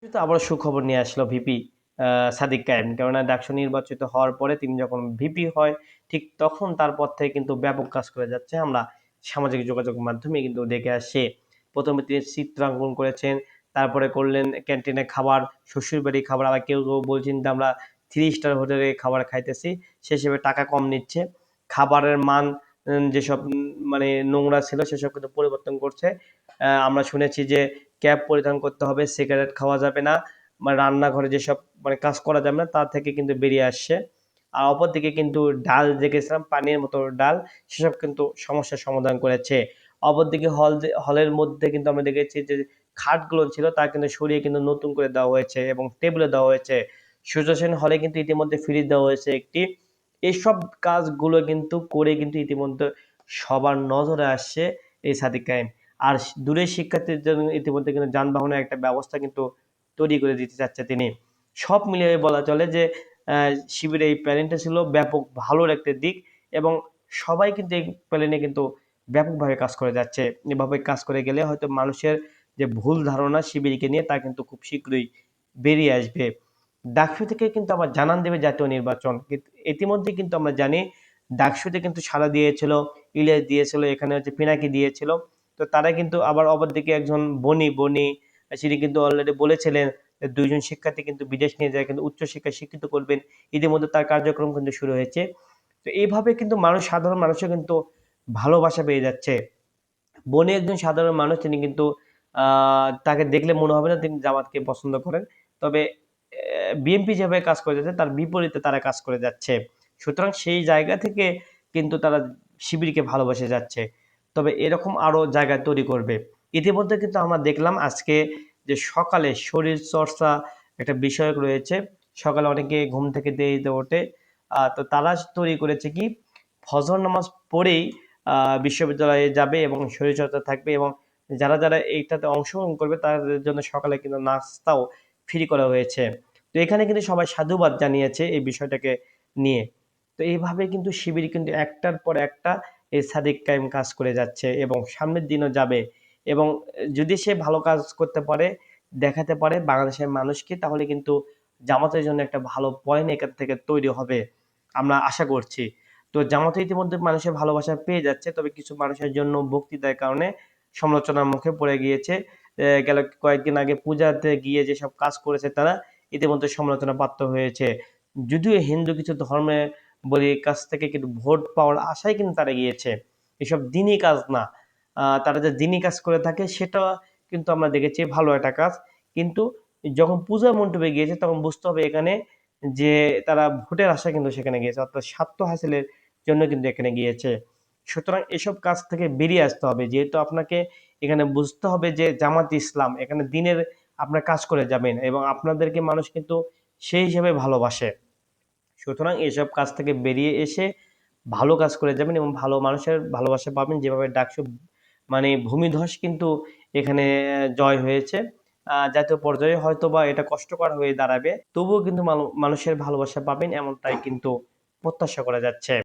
কিন্তু আবার সুখবর নিয়ে আসলো ভিপি সাদিক কায়েম। কেননা ডাকসু নির্বাচিত হওয়ার পরে তিনি যখন ভিপি হয়, ঠিক তখন তারপর থেকে কিন্তু ব্যাপক কাজ করে যাচ্ছে। আমরা সামাজিক যোগাযোগ মাধ্যমে কিন্তু দেখে আসছি। ১ম এ তিনি চিত্রাঙ্কন করেছেন, তারপরে করলেন ক্যান্টিনে খাবার, শ্বশুরবাড়ির খাবার। আবার কেউ বলছেন যে আমরা 3 স্টার হোটেলে খাবার খাইতেছি, সে হিসেবে টাকা কম নিচ্ছে। খাবারের মান যেসব মানে নোংরা ছিল সেসব কিন্তু পরিবর্তন করছে। আমরা শুনেছি যে ক্যাপ পরিধান করতে হবে, সিগারেট খাওয়া যাবে না, মানে রান্নাঘরে যেসব মানে কাজ করা যাবে না তা থেকে কিন্তু বেরিয়ে আসছে। আর অপরদিকে কিন্তু ডাল দেখেছিলাম পানির মতো ডাল, সেসব কিন্তু সমস্যার সমাধান করেছে। অপরদিকে হলের মধ্যে কিন্তু আমরা দেখেছি যে খাটগুলো ছিল তা কিন্তু সরিয়ে কিন্তু নতুন করে দেওয়া হয়েছে এবং টেবিলে দেওয়া হয়েছে। সুদর্শন হলে কিন্তু ইতিমধ্যে ফ্রিজ দেওয়া হয়েছে একটি। এইসব কাজগুলো কিন্তু করে কিন্তু ইতিমধ্যে সবার নজরে আসছে এই সাদিক কায়েম। আর দূরের শিক্ষার্থীদের জন্য ইতিমধ্যে কিন্তু যানবাহনের একটা ব্যবস্থা কিন্তু তৈরি করে দিতে চাচ্ছে তিনি। সব মিলিয়ে বলা চলে যে শিবিরের এই প্ল্যানিংটা ছিল ব্যাপক ভালোর একটা দিক, এবং সবাই কিন্তু এই প্ল্যানে কিন্তু ব্যাপকভাবে কাজ করে যাচ্ছে। এভাবে কাজ করে গেলে হয়তো মানুষের যে ভুল ধারণা শিবিরকে নিয়ে তা কিন্তু খুব শীঘ্রই বেরিয়ে আসবে। ডাকসু থেকে কিন্তু আবার জানান দেবে জাতীয় নির্বাচন। কিন্তু ইতিমধ্যে কিন্তু আমরা জানি ডাকসুতে কিন্তু সাড়া দিয়েছিল, ইলিয়াস দিয়েছিল, এখানে হচ্ছে পিনাকি দিয়েছিল। তো তারা কিন্তু আবার অপরদিকে একজন বনি তিনি কিন্তু অলরেডি বলেছিলেন যে ২ জন শিক্ষার্থী কিন্তু বিদেশ নিয়ে যায় কিন্তু উচ্চশিক্ষায় শিক্ষিত করবেন। ইতিমধ্যে তার কার্যক্রম কিন্তু শুরু হয়েছে। তো এইভাবে কিন্তু সাধারণ মানুষও কিন্তু ভালোবাসা পেয়ে যাচ্ছে। বনি একজন সাধারণ মানুষ, তিনি কিন্তু তাকে দেখলে মনে হবে না তিনি জামাতকে পছন্দ করেন। তবে বিএনপি যেভাবে কাজ করে যাচ্ছে তার বিপরীতে তারা কাজ করে যাচ্ছে। সুতরাং সেই জায়গা থেকে কিন্তু তারা শিবিরকে ভালোবেসে যাচ্ছে। তবে এরকম আরো জায়গা তৈরি করবে। ইতিমধ্যে কিন্তু আমরা দেখলাম আজকে যে সকালে শরীরচর্চা একটা বিষয় রয়েছে। সকালে অনেকে ঘুম থেকে দেরিতে ওঠে। তো তারা তৈরি করেছে কি, ফজর নামাজ পড়েই বিশ্ববিদ্যালয়ে যাবে এবং শরীরচর্চা থাকবে, এবং যারা এইটাতে অংশগ্রহণ করবে তাদের জন্য সকালে কিন্তু নাস্তাও ফ্রি করা হয়েছে। তো এখানে কিন্তু সবাই সাধুবাদ জানিয়েছে এই বিষয়টাকে নিয়ে। তো এইভাবে কিন্তু শিবির কিন্তু একটার পর একটা এই সাদিক কায়েম কাজ করে যাচ্ছে এবং সামনের দিনও যাবে। এবং যদি সে ভালো কাজ করতে পারে, দেখাতে পারে বাংলাদেশের মানুষকে, তাহলে কিন্তু জামাতের জন্য একটা ভালো পয়েন্ট এখান থেকে তৈরি হবে আমরা আশা করছি। তো জামাতে ইতিমধ্যে মানুষের ভালোবাসা পেয়ে যাচ্ছে, তবে কিছু মানুষের জন্য বক্তৃতার কারণে সমালোচনার মুখে পড়ে গিয়েছে। গেল কয়েকদিন আগে পূজাতে গিয়ে যেসব কাজ করেছে তারা ইতিমধ্যে সমালোচনা প্রাপ্ত হয়েছে। যদিও হিন্দু কিছু ধর্মে বলি কাছ থেকে কিন্তু ভোট পাওয়ার আশায় কিন্তু তারা গিয়েছে, এসব দিনই কাজ না। তারা যে দিনই কাজ করে থাকে সেটা কিন্তু আমরা দেখেছি ভালো একটা কাজ। কিন্তু যখন পূজা মণ্ডপে গিয়েছে তখন বুঝতে হবে এখানে যে তারা ভোটের আশায় কিন্তু সেখানে গিয়েছে, অর্থাৎ স্বার্থ হাসিলের জন্য কিন্তু এখানে গিয়েছে। সুতরাং এসব কাজ থেকে বেরিয়ে আসতে হবে, যেহেতু আপনাকে এখানে বুঝতে হবে যে জামাত ইসলাম এখানে দিনের আপনার কাজ করে যাবেন এবং আপনাদেরকে মানুষ কিন্তু সেই হিসেবে ভালোবাসে। সুতরাং এসব কাজ থেকে বেরিয়ে এসে ভালো কাজ করে যাবেন এবং ভালো মানুষের ভালোবাসা পাবেন। যেভাবে ডাকসু মানে ভূমিধস কিন্তু এখানে জয় হয়েছে। জাতীয় পর্যায়ে হয়তো বা এটা কষ্টকর হয়ে দাঁড়াবে, তবুও কিন্তু মানুষের ভালোবাসা পাবেন এমনটাই কিন্তু প্রত্যাশা করা যাচ্ছে।